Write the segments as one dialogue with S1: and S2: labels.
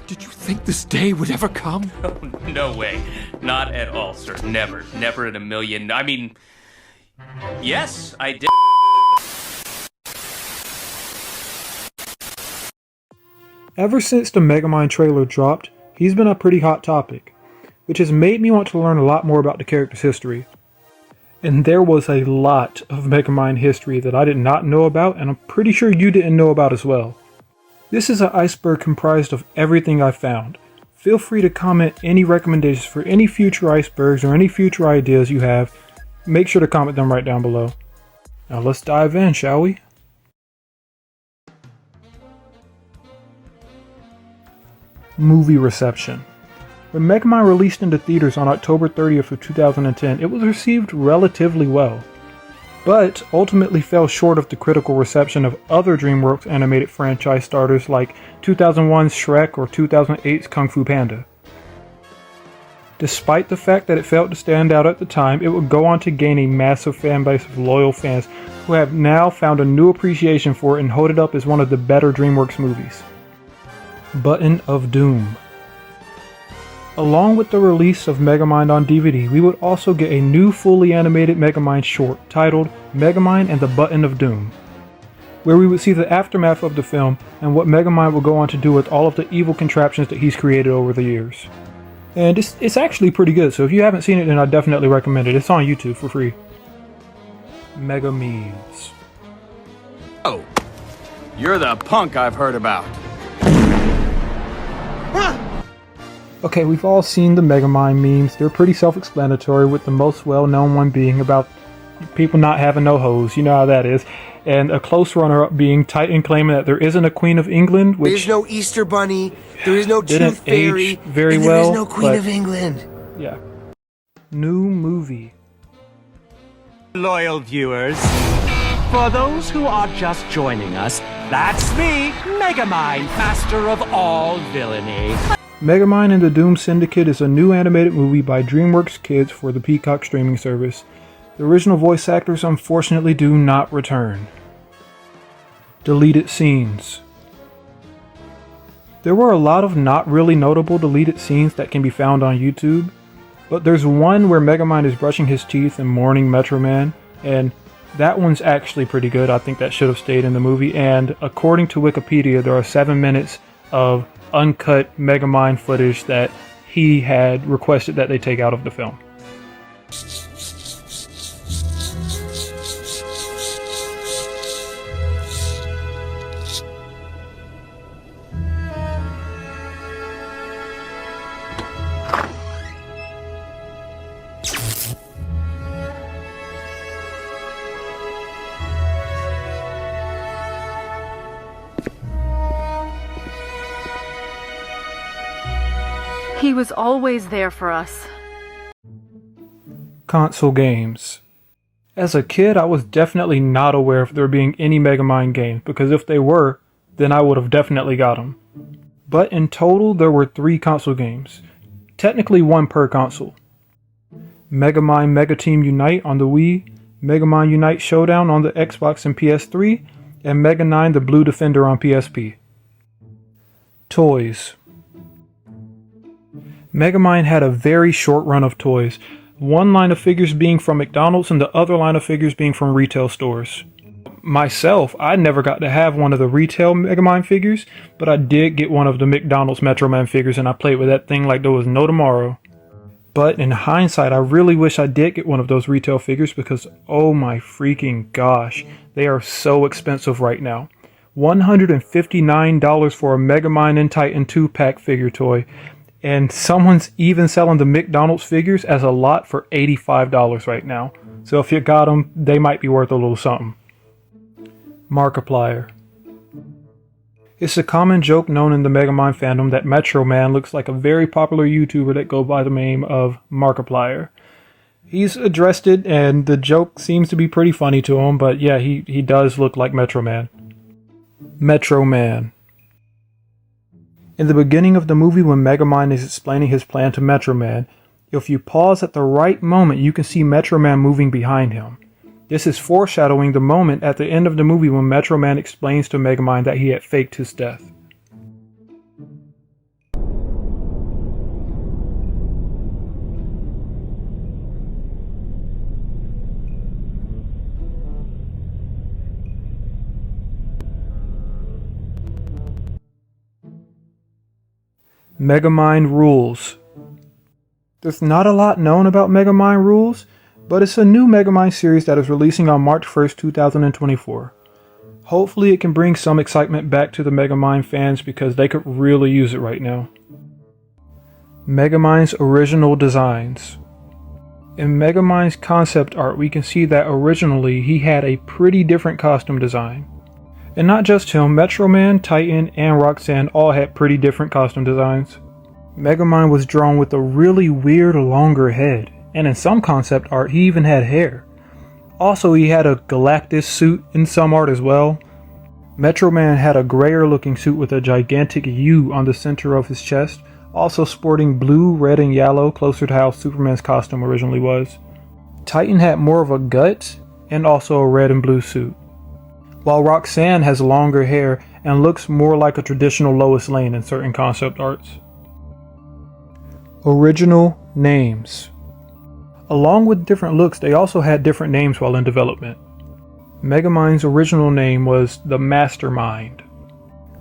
S1: Did you think this day would ever come?
S2: Oh, no way. Not at all, sir. Never. Never in a million. I mean, yes, I did.
S3: Ever since the Megamind trailer dropped, he's been a pretty hot topic, which has made me want to learn a lot more about the character's history. And there was a lot of Megamind history that I did not know about, and I'm pretty sure you didn't know about as well. This is an iceberg comprised of everything I found. Feel free to comment any recommendations for any future icebergs or any future ideas you have. Make sure to comment them right down below. Now let's dive in, shall we? Movie reception. When Megamind released into theaters on October 30th of 2010, it was received relatively well, but ultimately fell short of the critical reception of other DreamWorks animated franchise starters like 2001's Shrek or 2008's Kung Fu Panda. Despite the fact that it failed to stand out at the time, it would go on to gain a massive fan base of loyal fans who have now found a new appreciation for it and hold it up as one of the better DreamWorks movies. Button of Doom. Along with the release of Megamind on DVD, we would also get a new fully animated Megamind short titled Megamind and the Button of Doom, where we would see the aftermath of the film and what Megamind will go on to do with all of the evil contraptions that he's created over the years. And it's actually pretty good, so if you haven't seen it, then I definitely recommend it. It's on YouTube for free. Megamind.
S4: Oh, you're the punk I've heard about.
S3: Okay, we've all seen the Megamind memes. They're pretty self-explanatory, with the most well-known one being about people not having no hose. You know how that is. And a close runner-up being Titan claiming that there isn't a Queen of England, which
S5: there's no Easter Bunny, there is no
S3: didn't
S5: Tooth Fairy,
S3: age very
S5: and
S3: well,
S5: there is no Queen
S3: but
S5: of England.
S3: yeah. New movie.
S6: Loyal viewers, for those who are just joining us, that's me, Megamind, master of all villainy.
S3: Megamind and the Doom Syndicate is a new animated movie by DreamWorks Kids for the Peacock streaming service. The original voice actors unfortunately do not return. Deleted scenes. There were a lot of not really notable deleted scenes that can be found on YouTube, but there's one where Megamind is brushing his teeth and mourning Metro Man, and that one's actually pretty good. I think that should have stayed in the movie, and according to Wikipedia, there are 7 minutes of uncut Megamind footage that he had requested that they take out of the film.
S7: He was always there for us.
S3: Console games. As a kid, I was definitely not aware of there being any Megamind games, because if they were, then I would have definitely got them. But in total, there were 3 console games. Technically 1 per console. Megamind Mega Team Unite on the Wii, Megamind Unite Showdown on the Xbox and PS3, and Mega 9 the Blue Defender on PSP. Toys. Megamind had a very short run of toys, one line of figures being from McDonald's and the other line of figures being from retail stores. Myself, I never got to have one of the retail Megamind figures, but I did get one of the McDonald's Metro Man figures, and I played with that thing like there was no tomorrow. But in hindsight, I really wish I did get one of those retail figures, because oh my freaking gosh, they are so expensive right now. $159 for a Megamind and Titan 2-pack figure toy. And someone's even selling the McDonald's figures as a lot for $85 right now. So if you got them, they might be worth a little something. Markiplier. It's a common joke known in the Megamind fandom that Metro Man looks like a very popular YouTuber that goes by the name of Markiplier. He's addressed it, and the joke seems to be pretty funny to him, but yeah, he does look like Metro Man. Metro Man. In the beginning of the movie, when Megamind is explaining his plan to Metro Man, if you pause at the right moment, you can see Metro Man moving behind him. This is foreshadowing the moment at the end of the movie when Metro Man explains to Megamind that he had faked his death. Megamind rules. There's not a lot known about Megamind rules, but it's a new Megamind series that is releasing on March 1st, 2024. Hopefully it can bring some excitement back to the Megamind fans because they could really use it right now. Megamind's original designs. In Megamind's concept art, we can see that originally he had a pretty different costume design. And not just him, Metro Man, Titan, and Roxanne all had pretty different costume designs. Megamind was drawn with a really weird longer head, and in some concept art he even had hair. Also, he had a Galactus suit in some art as well. Metro Man had a grayer looking suit with a gigantic U on the center of his chest, also sporting blue, red, and yellow, closer to how Superman's costume originally was. Titan had more of a gut, and also a red and blue suit. While Roxanne has longer hair and looks more like a traditional Lois Lane in certain concept arts. Original names. Along with different looks, they also had different names while in development. Megamind's original name was the Mastermind.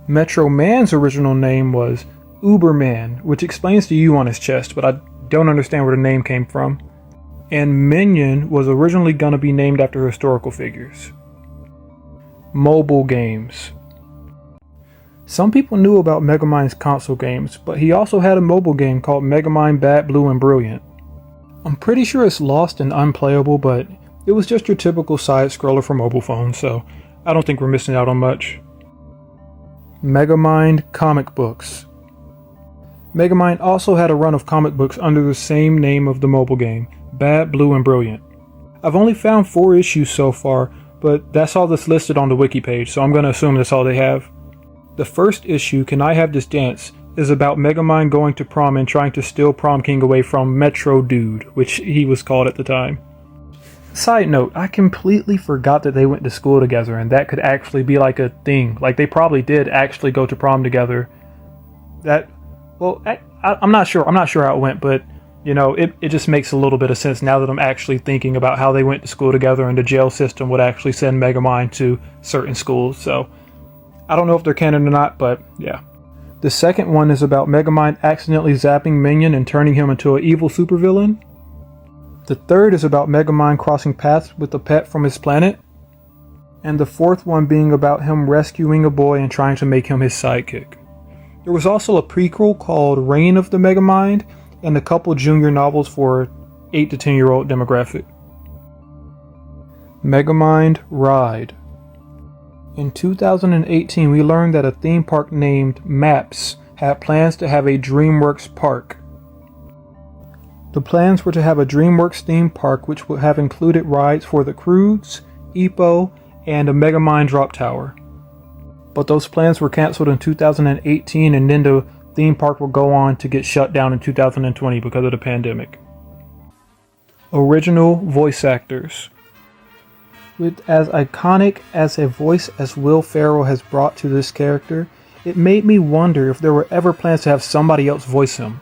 S3: Metro Man's original name was Uberman, which explains the U on his chest, but I don't understand where the name came from. And Minion was originally going to be named after historical figures. Mobile games. Some people knew about Megamind's console games, but he also had a mobile game called Megamind Bad, Blue, and Brilliant. I'm pretty sure it's lost and unplayable, but it was just your typical side-scroller for mobile phones, so I don't think we're missing out on much. Megamind comic books. Megamind also had a run of comic books under the same name of the mobile game, Bad, Blue, and Brilliant. I've only found 4 issues so far, but that's all that's listed on the wiki page, so I'm going to assume that's all they have. The first issue, Can I Have This Dance, is about Megamind going to prom and trying to steal Prom King away from Metro Dude, which he was called at the time. Side note, I completely forgot that they went to school together and that could actually be like a thing. Like they probably did actually go to prom together. I'm not sure how it went, but you know, it just makes a little bit of sense now that I'm actually thinking about how they went to school together and the jail system would actually send Megamind to certain schools, so I don't know if they're canon or not, but yeah. The second one is about Megamind accidentally zapping Minion and turning him into an evil supervillain. The third is about Megamind crossing paths with a pet from his planet. And the fourth one being about him rescuing a boy and trying to make him his sidekick. There was also a prequel called Reign of the Megamind and a couple junior novels for 8 to 10 year old demographic. Megamind Ride. In 2018, we learned that a theme park named MAPS had plans to have a DreamWorks park. The plans were to have a DreamWorks theme park which would have included rides for the Croods, Epo, and a Megamind drop tower. But those plans were cancelled in 2018 and then the theme park will go on to get shut down in 2020 because of the pandemic. Original voice actors. With as iconic as a voice as Will Ferrell has brought to this character, it made me wonder if there were ever plans to have somebody else voice him.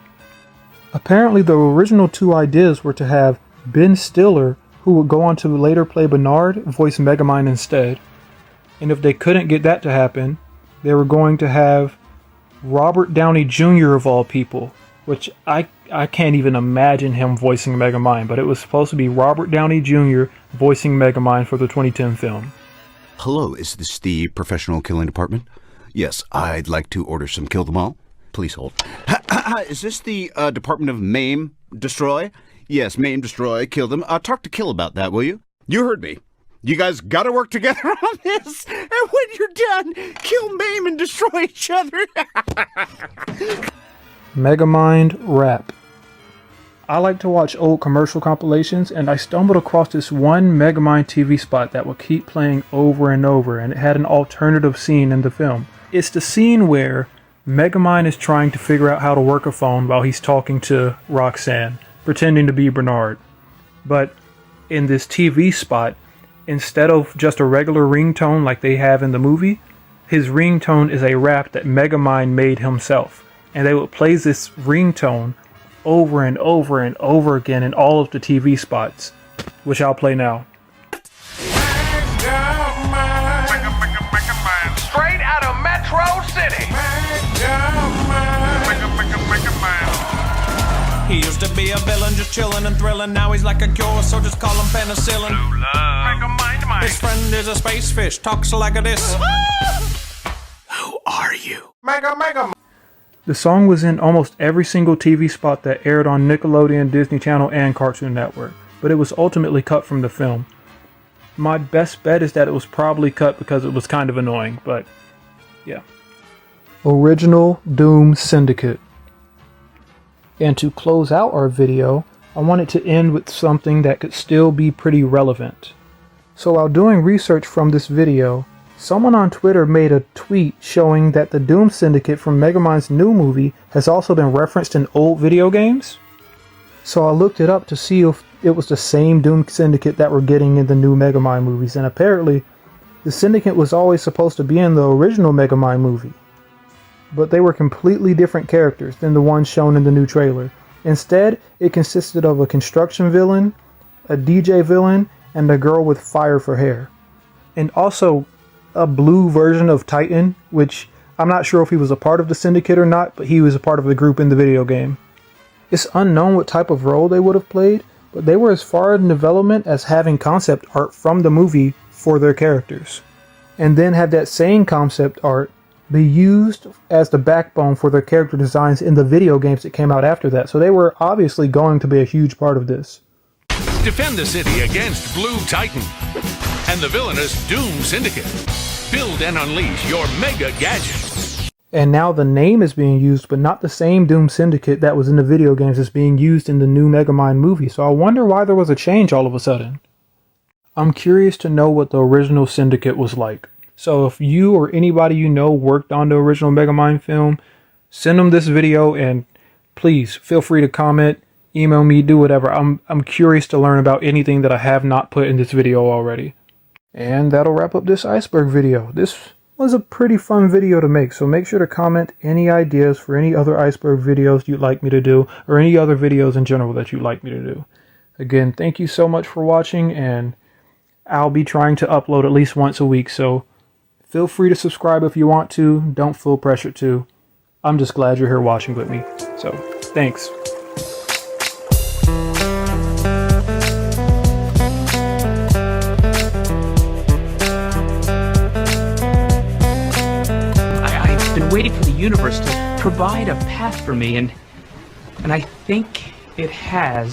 S3: Apparently the original 2 ideas were to have Ben Stiller, who would go on to later play Bernard, voice Megamind instead. And if they couldn't get that to happen, they were going to have Robert Downey Jr. of all people, which I can't even imagine him voicing Megamind, but it was supposed to be Robert Downey Jr. voicing Megamind for the 2010 film.
S8: Hello, is this the professional killing department? Yes, I'd like to order some Kill Them All. Please hold. Is this the Department of Maim, Destroy? Yes, Maim, Destroy, Kill Them. Talk to Kill about that, will you? You heard me. You guys gotta work together on this, and when you're done, kill, maim, and destroy each other.
S3: Megamind Rap. I like to watch old commercial compilations, and I stumbled across this one Megamind TV spot that would keep playing over and over, and it had an alternative scene in the film. It's the scene where Megamind is trying to figure out how to work a phone while he's talking to Roxanne, pretending to be Bernard. But in this TV spot, instead of just a regular ringtone like they have in the movie, his ringtone is a rap that Megamind made himself. And they would play this ringtone over and over and over again in all of the TV spots, which I'll play now.
S9: Straight out of Metro City. He used to be a villain, just chilling and thrilling. Now he's like a cure, so just call him penicillin. Megamind. His friend is a space fish, talks like this.
S4: Who are you?
S9: Mega.
S3: The song was in almost every single TV spot that aired on Nickelodeon, Disney Channel, and Cartoon Network, but it was ultimately cut from the film. My best bet is that it was probably cut because it was kind of annoying, but yeah. Original Doom Syndicate. And to close out our video, I wanted to end with something that could still be pretty relevant. So while doing research from this video, someone on Twitter made a tweet showing that the Doom Syndicate from Megamind's new movie has also been referenced in old video games. So I looked it up to see if it was the same Doom Syndicate that we're getting in the new Megamind movies, and apparently the Syndicate was always supposed to be in the original Megamind movie. But they were completely different characters than the ones shown in the new trailer. Instead, it consisted of a construction villain, a DJ villain, and a girl with fire for hair. And also a blue version of Titan, which I'm not sure if he was a part of the Syndicate or not, but he was a part of the group in the video game. It's unknown what type of role they would have played, but they were as far in development as having concept art from the movie for their characters. And then have that same concept art be used as the backbone for their character designs in the video games that came out after that. So they were obviously going to be a huge part of this.
S10: Defend the city against Blue Titan and the villainous Doom Syndicate. Build and unleash your mega gadget.
S3: And now the name is being used, but not the same Doom Syndicate that was in the video games is being used in the new Megamind movie. So I wonder why there was a change all of a sudden. I'm curious to know what the original Syndicate was like. So if you or anybody you know worked on the original Megamind film, send them this video and please feel free to comment, email me, do whatever. I'm curious to learn about anything that I have not put in this video already. And that'll wrap up this Iceberg video. This was a pretty fun video to make, so make sure to comment any ideas for any other Iceberg videos you'd like me to do, or any other videos in general that you'd like me to do. Again, thank you so much for watching, and I'll be trying to upload at least once a week, so feel free to subscribe if you want to. Don't feel pressured to. I'm just glad you're here watching with me. So, thanks.
S11: I've been waiting for the universe to provide a path for me, and I think it has.